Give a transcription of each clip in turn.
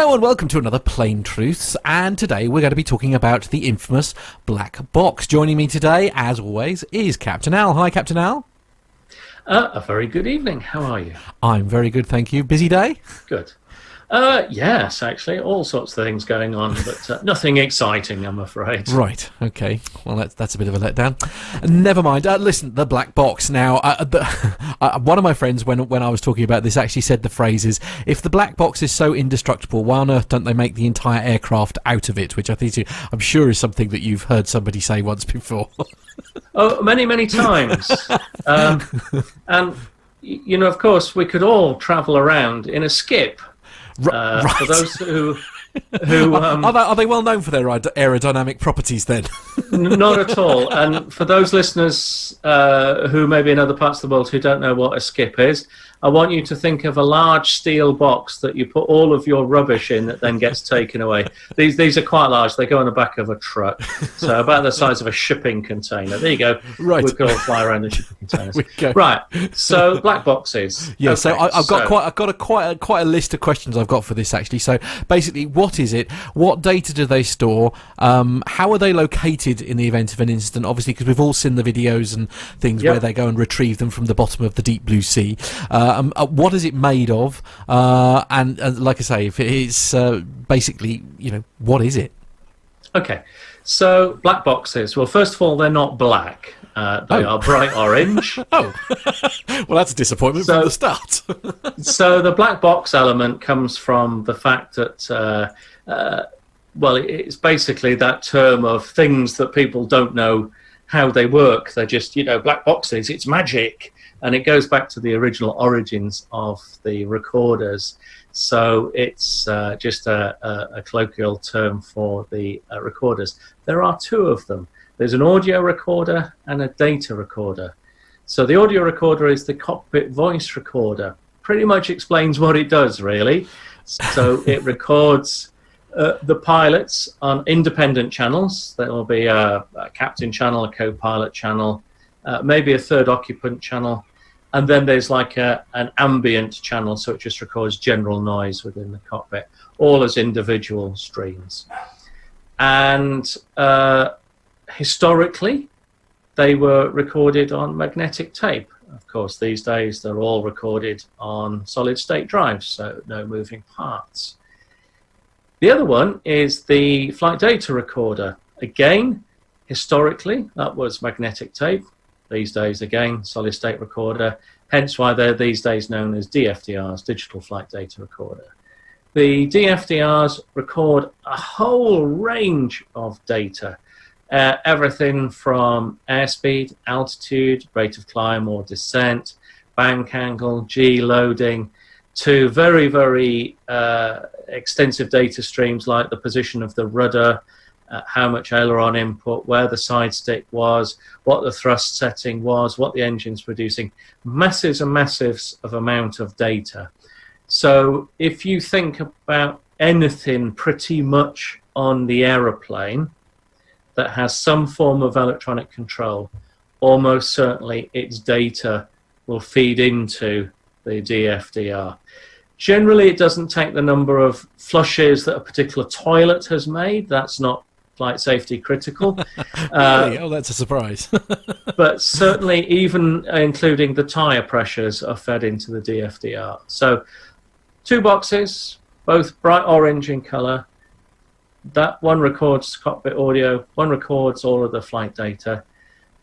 Hello and welcome to another Plain Truths, and today we're going to be talking about the infamous black box. Joining me today, as always, is Captain Al. Hi, Captain Al. A very good evening. How are you? I'm very good, thank you. Busy day? Good. Yes, actually, all sorts of things going on, but nothing exciting, I'm afraid. Right, okay. Well, that's a bit of a letdown. Never mind. Listen, the black box. Now, one of my friends, when I was talking about this, actually said the phrase is, if the black box is so indestructible, why on earth don't they make the entire aircraft out of it? Which I'm sure is something that you've heard somebody say once before. Oh, many, many times. And, you know, of course, we could all travel around in a skip. Right. For those who are they well known for their aerodynamic properties then? Not at all. And for those listeners who may be in other parts of the world who don't know what a skip is, I want you to think of a large steel box that you put all of your rubbish in that then gets taken away. These are quite large. They go on the back of a truck, so about the size of a shipping container. There you go. Right. We could all fly around in shipping containers. We go. Right. So black boxes. Yeah. Okay, So I've got quite a list of questions I've got for this actually. So basically, what is it? What data do they store? How are they located in the event of an incident? Obviously, because we've all seen the videos and things where they go and retrieve them from the bottom of the deep blue sea. What is it made of? And like I say, if it is basically, you know, what is it? Okay, so black boxes. Well, first of all, they're not black. They are bright orange. Oh, well, that's a disappointment from the start. So the black box element comes from the fact that, well, it's basically that term of things that people don't know how they work. They're just, you know, black boxes. It's magic. And it goes back to the original origins of the recorders. So it's just a colloquial term for the recorders. There are two of them. There's an audio recorder and a data recorder. So the audio recorder is the cockpit voice recorder. Pretty much explains what it does, really. So it records the pilots on independent channels. There will be a captain channel, a co-pilot channel, maybe a third occupant channel. And then there's like an ambient channel, so it just records general noise within the cockpit, all as individual streams. And historically, they were recorded on magnetic tape. Of course, these days they're all recorded on solid-state drives, so no moving parts. The other one is the flight data recorder. Again, historically, that was magnetic tape. These days, again, solid-state recorder, hence why they're these days known as DFDRs, digital flight data recorder. The DFDRs record a whole range of data, everything from airspeed, altitude, rate of climb or descent, bank angle, G loading, to very, very extensive data streams like the position of the rudder, how much aileron input, where the side stick was, what the thrust setting was, what the engine's producing. Massives and massives of amount of data. So if you think about anything pretty much on the aeroplane that has some form of electronic control, almost certainly its data will feed into the DFDR. Generally, it doesn't take the number of flushes that a particular toilet has made. That's not flight safety critical. Really? Oh, that's a surprise. But certainly even including the tyre pressures are fed into the DFDR. So two boxes, both bright orange in colour. That one records cockpit audio, one records all of the flight data.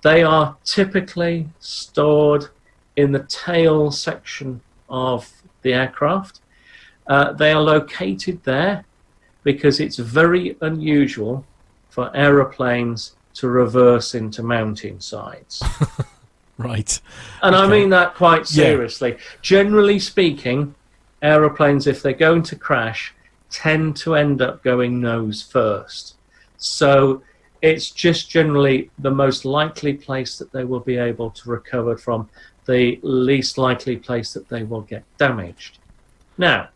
They are typically stored in the tail section of the aircraft. They are located there because it's very unusual for aeroplanes to reverse into mountain sides. Right. And okay. I mean that quite seriously. Yeah. Generally speaking, aeroplanes, if they're going to crash, tend to end up going nose first. So it's just generally the most likely place that they will be able to recover from, the least likely place that they will get damaged. Now,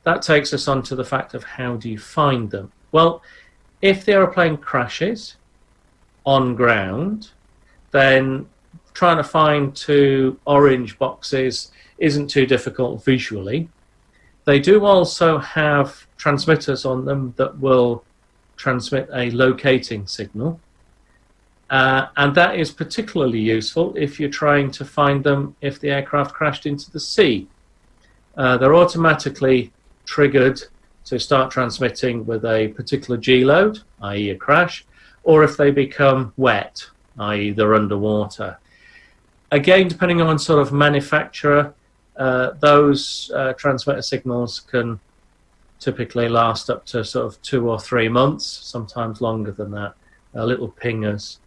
that takes us on to the fact of how do you find them? Well, if the aeroplane crashes on ground, then trying to find two orange boxes isn't too difficult visually. They do also have transmitters on them that will transmit a locating signal. And that is particularly useful if you're trying to find them if the aircraft crashed into the sea. They're automatically triggered to start transmitting with a particular G load, i.e. a crash, or if they become wet, i.e. they're underwater. Again, depending on sort of manufacturer, those transmitter signals can typically last up to sort of 2 or 3 months, sometimes longer than that, little pingers.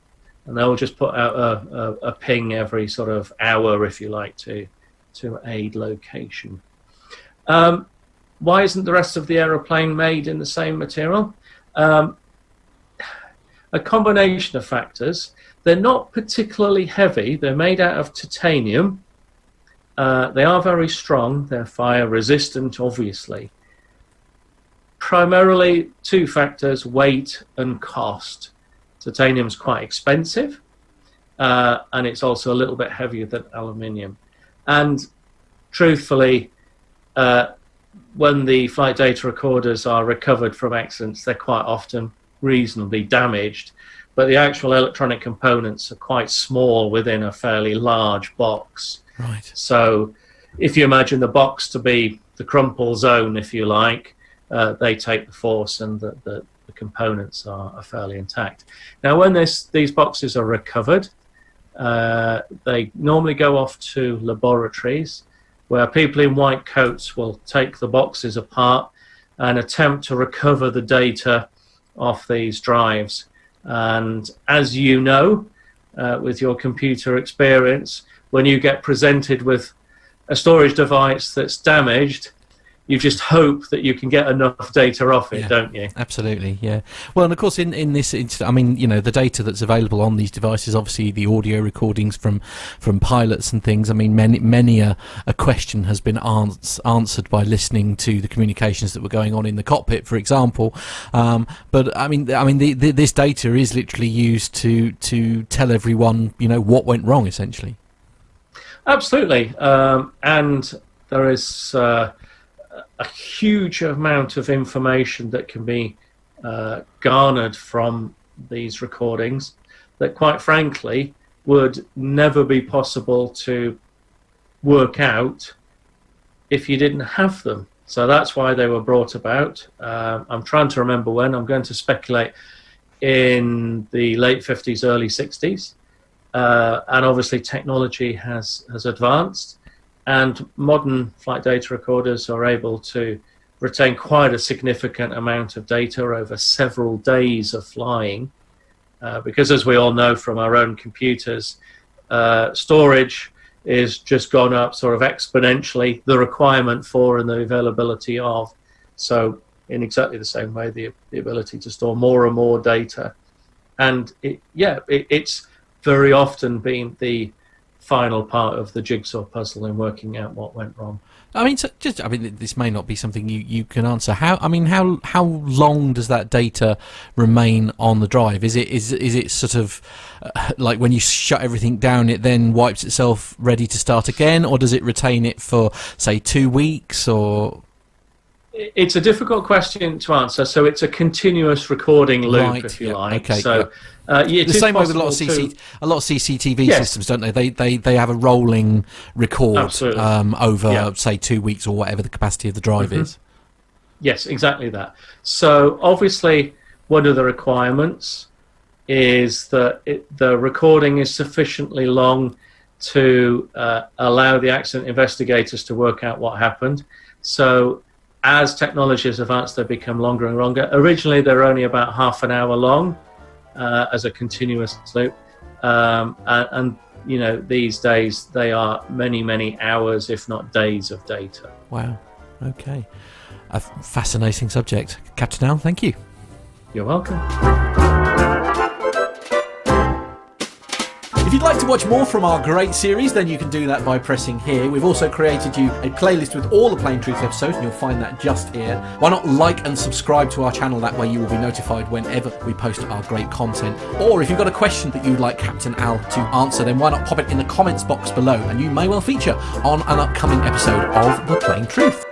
And they'll just put out a ping every sort of hour, if you like, to aid location. Why isn't the rest of the aeroplane made in the same material? A combination of factors. They're not particularly heavy. They're made out of titanium. They are very strong. They're fire resistant, obviously. Primarily 2 factors, weight and cost. Titanium's quite expensive, and it's also a little bit heavier than aluminium. And truthfully, when the flight data recorders are recovered from accidents, they're quite often reasonably damaged, but the actual electronic components are quite small within a fairly large box. Right. So if you imagine the box to be the crumple zone, if you like, they take the force, and the components are fairly intact. Now, when these boxes are recovered, they normally go off to laboratories where people in white coats will take the boxes apart and attempt to recover the data off these drives. And as you know, with your computer experience, when you get presented with a storage device that's damaged, you just hope that you can get enough data off it, don't you? Absolutely, yeah. Well, and of course, in this instance, I mean, you know, the data that's available on these devices, obviously the audio recordings from pilots and things. I mean, many a question has been answered by listening to the communications that were going on in the cockpit, for example. But I mean, this data is literally used to tell everyone, you know, what went wrong, essentially. Absolutely, and there is a huge amount of information that can be garnered from these recordings that, quite frankly, would never be possible to work out if you didn't have them. So that's why they were brought about. I'm trying to remember when. I'm going to speculate in the late 50s, early 60s. And obviously technology has advanced, and modern flight data recorders are able to retain quite a significant amount of data over several days of flying, because as we all know from our own computers, storage is just gone up sort of exponentially, the requirement for and the availability of. So in exactly the same way, the ability to store more and more data. And it's very often been the final part of the jigsaw puzzle in working out what went wrong. I mean, this may not be something you can answer. How long does that data remain on the drive? Is it sort of like when you shut everything down, it then wipes itself ready to start again, or does it retain it for, say, 2 weeks? Or it's a difficult question to answer. So it's a continuous recording loop, right, if you like. Okay, so the same way with a lot of CCTV systems, don't they? They have a rolling record over say 2 weeks or whatever the capacity of the drive is. Yes, exactly that. So obviously, one of the requirements is that the recording is sufficiently long to allow the accident investigators to work out what happened. So as technology has advanced, they become longer and longer. Originally, they're only about half an hour long as a continuous loop. And you know, these days, they are many, many hours, if not days of data. Wow. Okay. A fascinating subject. Captain Al, thank you. You're welcome. If you'd like to watch more from our great series, then you can do that by pressing here. We've also created you a playlist with all the Plain Truth episodes, and you'll find that just here. Why not like and subscribe to our channel? That way you will be notified whenever we post our great content. Or if you've got a question that you'd like Captain Al to answer, then why not pop it in the comments box below, and you may well feature on an upcoming episode of The Plain Truth.